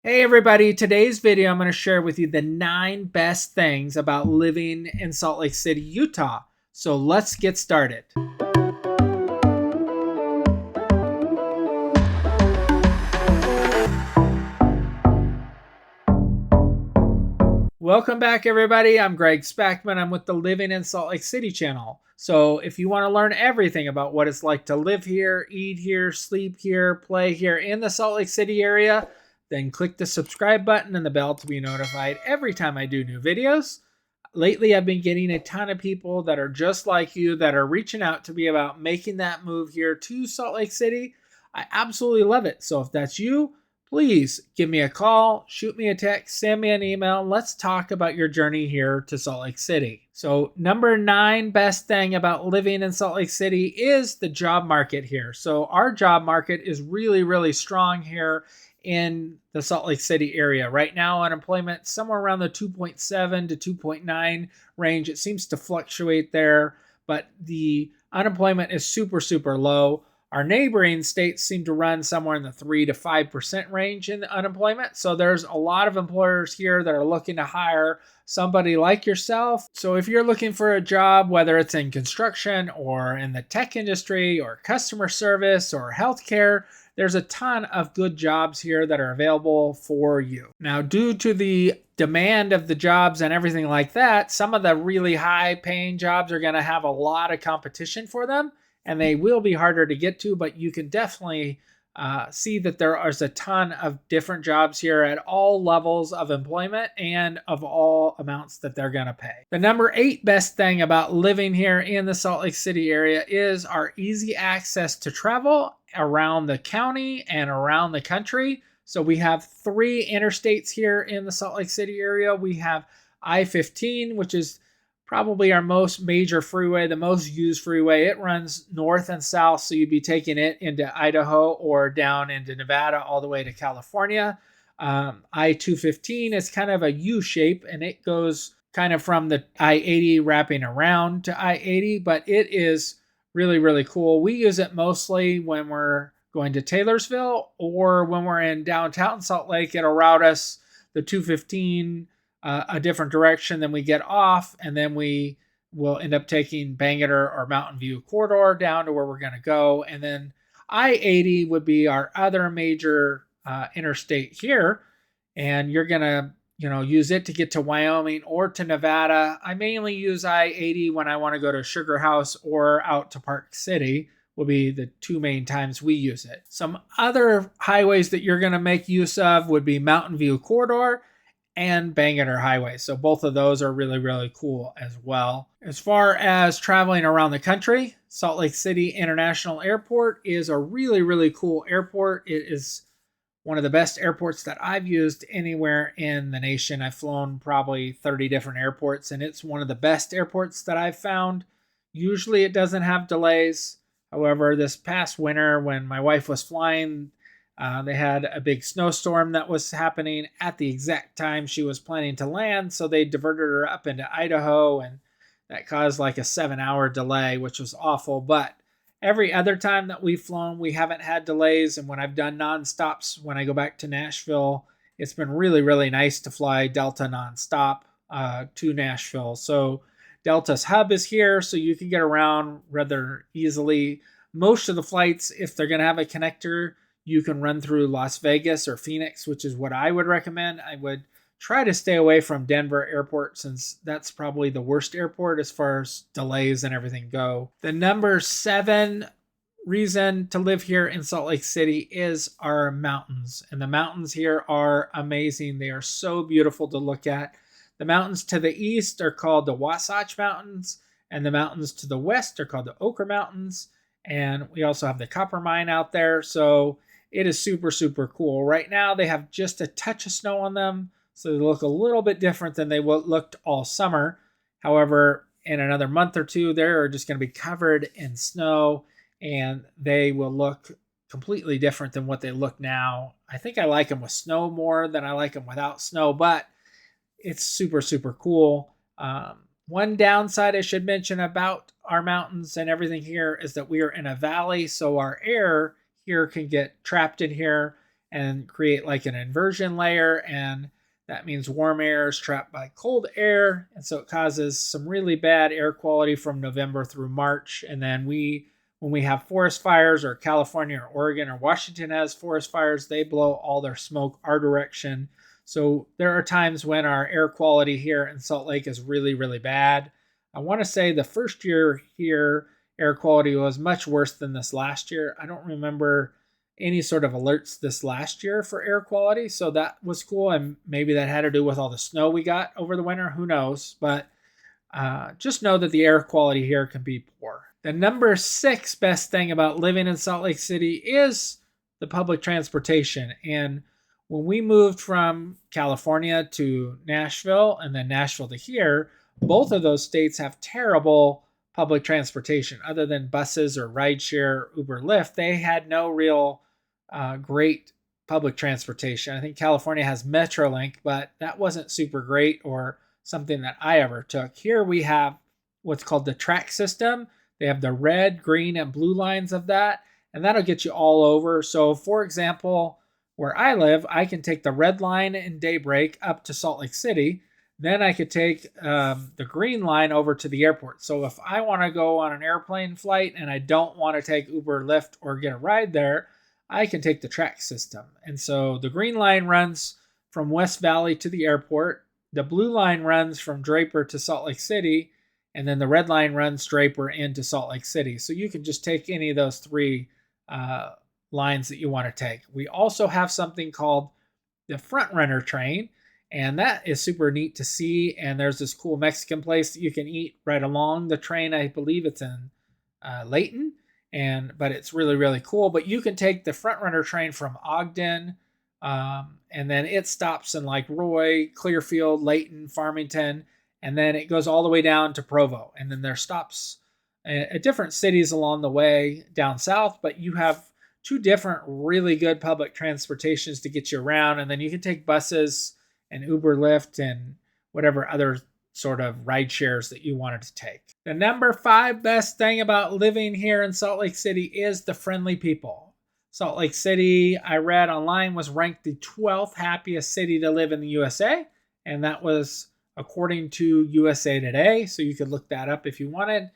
Hey everybody, today's video I'm going to share with you the 9 best things about living in Salt Lake City, Utah. So let's get started. Welcome back everybody, I'm Greg Spackman. I'm with the Living in Salt Lake City channel. So if you want to learn everything about what it's like to live here, eat here, sleep here, play here in the Salt Lake City area, then click the subscribe button and the bell to be notified every time I do new videos. Lately, I've been getting a ton of people that are just like you that are reaching out to me about making that move here to Salt Lake City. I absolutely love it. So if that's you, please give me a call, shoot me a text, send me an email. Let's talk about your journey here to Salt Lake City. So number 9 best thing about living in Salt Lake City is the job market here. So our job market is really strong here in the Salt Lake City area. Right now, unemployment somewhere around the 2.7 to 2.9 range. It seems to fluctuate there, but the unemployment is super low. Our neighboring states seem to run somewhere in the 3 to 5% range in unemployment. So there's a lot of employers here that are looking to hire somebody like yourself. So if you're looking for a job, whether it's in construction or in the tech industry or customer service or healthcare, there's a ton of good jobs here that are available for you. Now, due to the demand of the jobs and everything like that, some of the really high paying jobs are going to have a lot of competition for them, and they will be harder to get to, but you can definitely see that there is a ton of different jobs here at all levels of employment and of all amounts that they're going to pay. The number 8 best thing about living here in the Salt Lake City area is our easy access to travel around the county and around the country. So we have 3 interstates here in the Salt Lake City area. We have I-15, which is probably our most major freeway, the most used freeway. It runs north and south, so you'd be taking it into Idaho or down into Nevada all the way to California. I-215 is kind of a U shape, and it goes kind of from the I-80 wrapping around to I-80, but it is really cool. We use it mostly when we're going to Taylorsville or when we're in downtown Salt Lake. It'll route us the 215 a different direction, then we get off, and then we will end up taking Bangerter or Mountain View corridor down to where we're going to go. And then I-80 would be our other major interstate here, and you're going to use it to get to Wyoming or to Nevada. I mainly use I-80 when I want to go to Sugar House or out to Park City. Will be the 2 main times we use it. Some other highways that you're going to make use of would be Mountain View corridor and Bangerter Highway. So both of those are really cool as well. As far as traveling around the country, Salt Lake City International Airport is a really cool airport. It is one of the best airports that I've used anywhere in the nation. I've flown probably 30 different airports, and it's one of the best airports that I've found. Usually it doesn't have delays. However, this past winter when my wife was flying, they had a big snowstorm that was happening at the exact time she was planning to land, so they diverted her up into Idaho, and that caused like a 7-hour delay, which was awful. But every other time that we've flown, we haven't had delays, and when I've done nonstops, when I go back to Nashville, it's been really nice to fly Delta nonstop to Nashville. So Delta's hub is here, so you can get around rather easily. Most of the flights, if they're going to have a connector, you can run through Las Vegas or Phoenix, which is what I would recommend. I would try to stay away from Denver Airport since that's probably the worst airport as far as delays and everything go. The number 7 reason to live here in Salt Lake City is our mountains. And the mountains here are amazing. They are so beautiful to look at. The mountains to the east are called the Wasatch Mountains, and the mountains to the west are called the Ochre Mountains. And we also have the copper mine out there. So it is super cool. Right now, they have just a touch of snow on them, so they look a little bit different than they looked all summer. However, in another month or 2, they're just going to be covered in snow, and they will look completely different than what they look now. I think I like them with snow more than I like them without snow, but it's super cool. One downside I should mention about our mountains and everything here is that we are in a valley, so our air here can get trapped in here and create like an inversion layer, and that means warm air is trapped by cold air, and so it causes some really bad air quality from November through March. And then when we have forest fires, or California or Oregon or Washington has forest fires, they blow all their smoke our direction. So there are times when our air quality here in Salt Lake is really, really bad. I want to say the first year here, air quality was much worse than this last year. I don't remember any sort of alerts this last year for air quality, so that was cool. And maybe that had to do with all the snow we got over the winter. Who knows? But just know that the air quality here can be poor. The number 6 best thing about living in Salt Lake City is the public transportation. And when we moved from California to Nashville and then Nashville to here, both of those states have terrible public transportation. Other than buses or rideshare, Uber, Lyft, they had no real great public transportation. I think California has Metrolink, but that wasn't super great or something that I ever took. Here we have what's called the track system. They have the red, green, and blue lines of that, and that'll get you all over. So, for example, where I live, I can take the red line in Daybreak up to Salt Lake City. Then I could take the green line over to the airport. So if I want to go on an airplane flight and I don't want to take Uber, Lyft, or get a ride there, I can take the track system. And so the green line runs from West Valley to the airport. The blue line runs from Draper to Salt Lake City. And then the red line runs Draper into Salt Lake City. So you can just take any of those three lines that you want to take. We also have something called the Front Runner train, and that is super neat to see. And there's this cool Mexican place that you can eat right along the train. I believe it's in Layton, but it's really, really cool. But you can take the Front Runner train from Ogden, and then it stops in like Roy, Clearfield, Layton, Farmington, and then it goes all the way down to Provo. And then there stops at different cities along the way down south, but you have 2 different really good public transportations to get you around. And then you can take buses and Uber, Lyft, and whatever other sort of ride shares that you wanted to take. The number 5 best thing about living here in Salt Lake City is the friendly people. Salt Lake City, I read online, was ranked the 12th happiest city to live in the USA. And that was according to USA Today. So you could look that up if you wanted.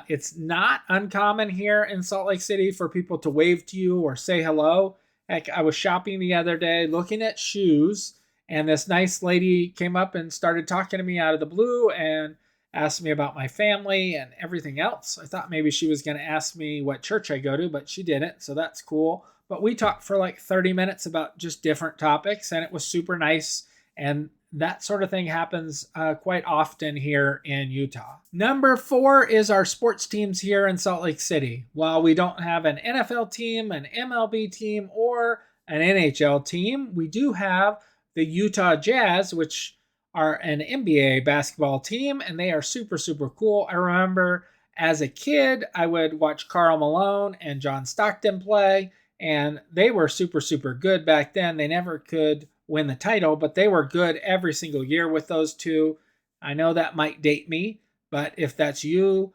It's not uncommon here in Salt Lake City for people to wave to you or say hello. Heck, I was shopping the other day looking at shoes, and this nice lady came up and started talking to me out of the blue and asked me about my family and everything else. I thought maybe she was going to ask me what church I go to, but she didn't, so that's cool. But we talked for like 30 minutes about just different topics, and it was super nice. And that sort of thing happens quite often here in Utah. Number 4 is our sports teams here in Salt Lake City. While we don't have an NFL team, an MLB team, or an NHL team, we do have the Utah Jazz, which are an NBA basketball team, and they are super, super cool. I remember as a kid, I would watch Karl Malone and John Stockton play, and they were super, super good back then. They never could win the title, but they were good every single year with those two. I know that might date me, but if that's you,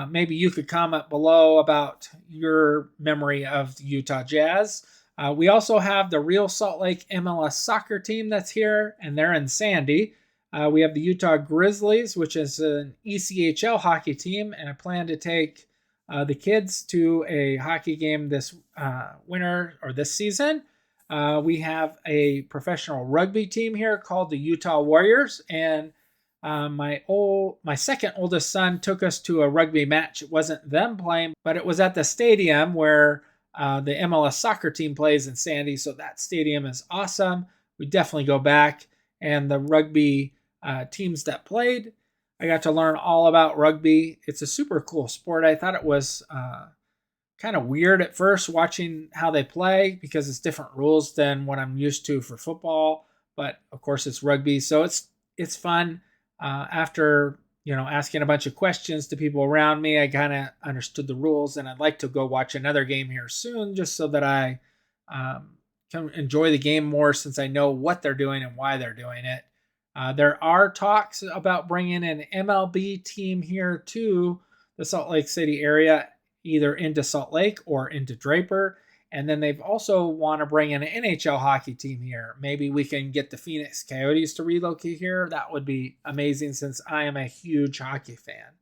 maybe you could comment below about your memory of the Utah Jazz. We also have the Real Salt Lake MLS soccer team that's here, and they're in Sandy. We have the Utah Grizzlies, which is an ECHL hockey team, and I plan to take the kids to a hockey game this winter or this season. We have a professional rugby team here called the Utah Warriors, and my second oldest son took us to a rugby match. It wasn't them playing, but it was at the stadium where the MLS soccer team plays in Sandy, so that stadium is awesome. We definitely go back. And the rugby teams that played, I got to learn all about rugby. It's a super cool sport. I thought it was kind of weird at first watching how they play because it's different rules than what I'm used to for football. But of course, it's rugby, so it's fun. After asking a bunch of questions to people around me, I kind of understood the rules, and I'd like to go watch another game here soon, just so that I can enjoy the game more, since I know what they're doing and why they're doing it. There are talks about bringing an MLB team here to the Salt Lake City area, either into Salt Lake or into Draper. And then they've also want to bring in an NHL hockey team here. Maybe we can get the Phoenix Coyotes to relocate here. That would be amazing since I am a huge hockey fan.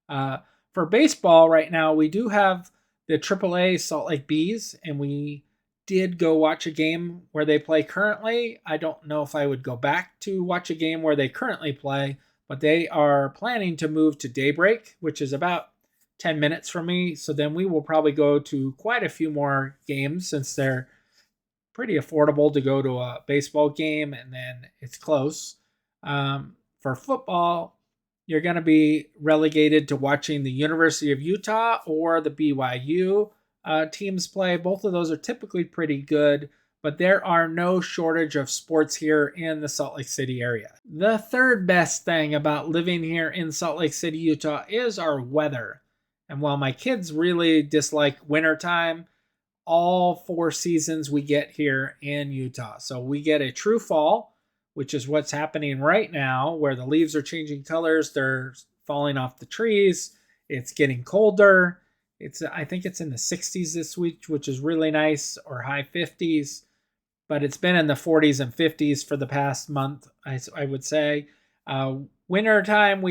Uh, for baseball right now, we do have the AAA Salt Lake Bees, and we did go watch a game where they play currently. I don't know if I would go back to watch a game where they currently play, but they are planning to move to Daybreak, which is about 10 minutes from me. So then we will probably go to quite a few more games since they're pretty affordable to go to a baseball game and then it's close. For football, you're going to be relegated to watching the University of Utah or the BYU teams play. Both of those are typically pretty good, but there are no shortage of sports here in the Salt Lake City area. The third best thing about living here in Salt Lake City, Utah is our weather. And while my kids really dislike wintertime, all 4 seasons we get here in Utah. So we get a true fall, which is what's happening right now, where the leaves are changing colors, they're falling off the trees, it's getting colder. I think it's in the 60s this week, which is really nice, or high 50s, but it's been in the 40s and 50s for the past month, I would say. Winter time,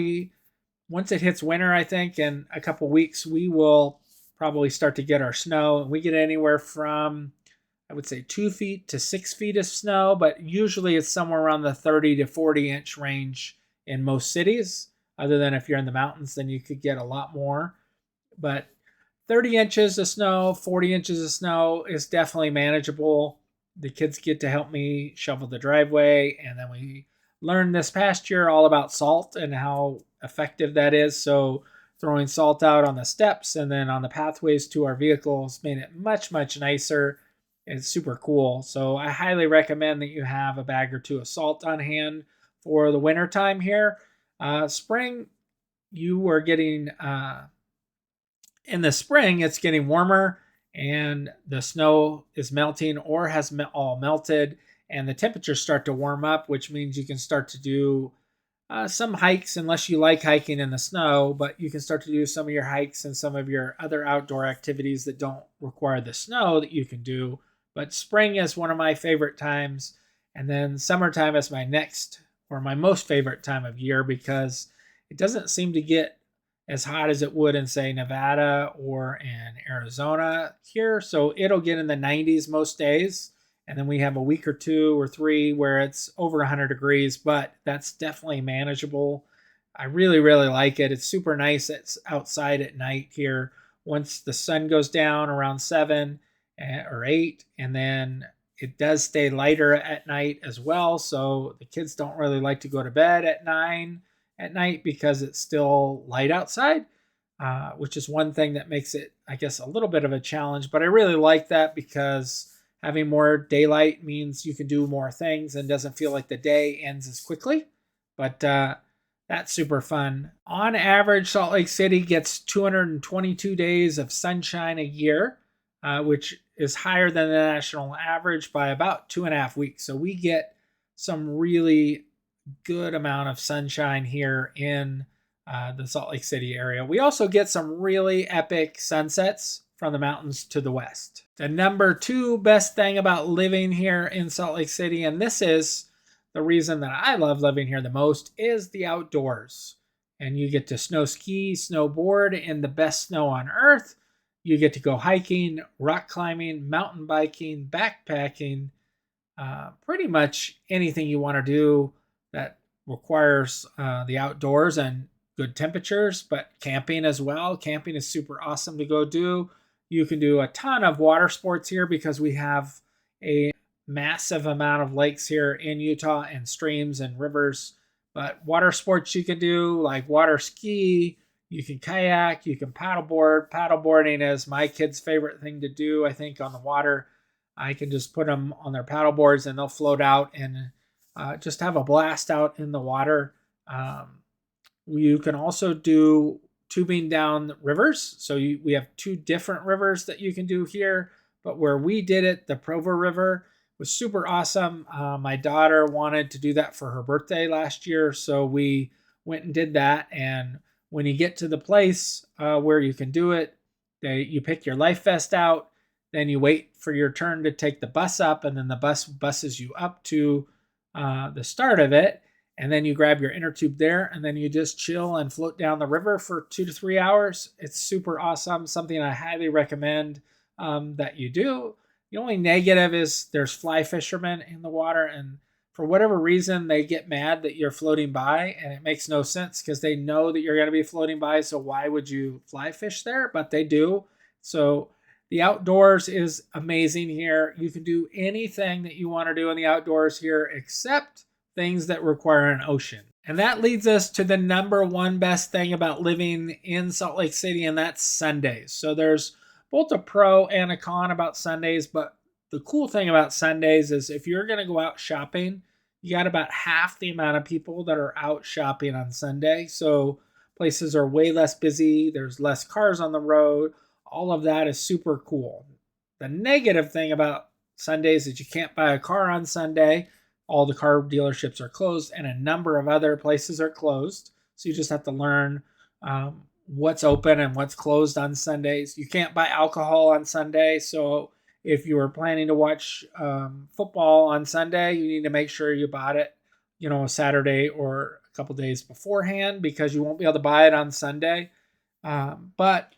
once it hits winter, I think in a couple weeks, we will probably start to get our snow. We get anywhere from, I would say, 2 feet to 6 feet of snow, but usually it's somewhere around the 30 to 40 inch range in most cities. Other than if you're in the mountains, then you could get a lot more. But 30 inches of snow, 40 inches of snow is definitely manageable. The kids get to help me shovel the driveway, and then we learned this past year all about salt and how effective that is. So throwing salt out on the steps and then on the pathways to our vehicles made it much, much nicer. It's super cool. So I highly recommend that you have a bag or two of salt on hand for the winter time here. Spring, you are getting, in the spring, it's getting warmer and the snow is melting or has all melted and the temperatures start to warm up, which means you can start to do some hikes, unless you like hiking in the snow, but you can start to do some of your hikes and some of your other outdoor activities that don't require the snow that you can do. But spring is one of my favorite times, and then summertime is my next or my most favorite time of year because it doesn't seem to get as hot as it would in, say, Nevada or in Arizona here. So it'll get in the 90s most days. And then we have a week or 2 or 3 where it's over 100 degrees, but that's definitely manageable. I really, really like it. It's super nice. It's outside at night here. Once the sun goes down around 7 or 8, and then it does stay lighter at night as well. So the kids don't really like to go to bed at 9 at night because it's still light outside, which is one thing that makes it, I guess, a little bit of a challenge. But I really like that because having more daylight means you can do more things and doesn't feel like the day ends as quickly. But that's super fun. On average, Salt Lake City gets 222 days of sunshine a year, which is higher than the national average by about 2.5 weeks. So we get some really good amount of sunshine here in the Salt Lake City area. We also get some really epic sunsets from the mountains to the west. The number 2 best thing about living here in Salt Lake City, and this is the reason that I love living here the most, is the outdoors. And you get to snow ski, snowboard in the best snow on earth. You get to go hiking, rock climbing, mountain biking, backpacking, pretty much anything you want to do that requires the outdoors and good temperatures, but camping as well. Camping is super awesome to go do. You can do a ton of water sports here because we have a massive amount of lakes here in Utah and streams and rivers. But water sports you can do, like water ski, you can kayak, you can paddleboard. Paddleboarding is my kids' favorite thing to do, I think, on the water. I can just put them on their paddleboards and they'll float out and just have a blast out in the water. You can also do tubing down rivers. So we have 2 different rivers that you can do here, but where we did it, the Provo River, was super awesome. My daughter wanted to do that for her birthday last year, so we went and did that. And when you get to the place where you can do it, you pick your life vest out. Then you wait for your turn to take the bus up, and then the bus buses you up to the start of it. And then you grab your inner tube there, and then you just chill and float down the river for 2 to 3 hours. It's super awesome. Something I highly recommend that you do. The only negative is there's fly fishermen in the water, and for whatever reason, they get mad that you're floating by, and it makes no sense because they know that you're going to be floating by. So why would you fly fish there? But they do. So the outdoors is amazing here. You can do anything that you want to do in the outdoors here except things that require an ocean. And that leads us to the number one best thing about living in Salt Lake City, and that's Sundays. So there's both a pro and a con about Sundays, but the cool thing about Sundays is if you're going to go out shopping, you got about half the amount of people that are out shopping on Sunday. So places are way less busy, there's less cars on the road. All of that is super cool. The negative thing about Sundays is you can't buy a car on Sunday. All the car dealerships are closed, and a number of other places are closed. So you just have to learn what's open and what's closed on Sundays. You can't buy alcohol on Sunday. So if you were planning to watch football on Sunday, you need to make sure you bought it, a Saturday or a couple days beforehand, because you won't be able to buy it on Sunday. But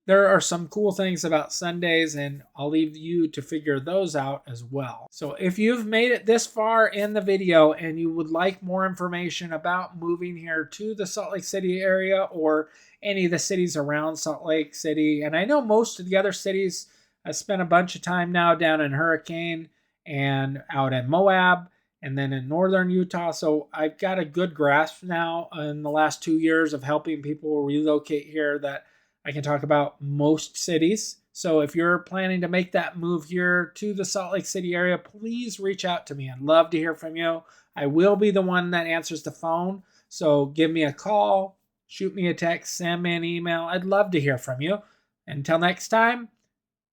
there are some cool things about Sundays, and I'll leave you to figure those out as well. So if you've made it this far in the video and you would like more information about moving here to the Salt Lake City area or any of the cities around Salt Lake City, and I know most of the other cities, I spent a bunch of time now down in Hurricane and out in Moab and then in northern Utah. So I've got a good grasp now in the last 2 years of helping people relocate here that I can talk about most cities. So if you're planning to make that move here to the Salt Lake City area, please reach out to me. I'd love to hear from you. I will be the one that answers the phone. So give me a call, shoot me a text, send me an email. I'd love to hear from you. Until next time,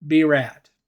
be rad.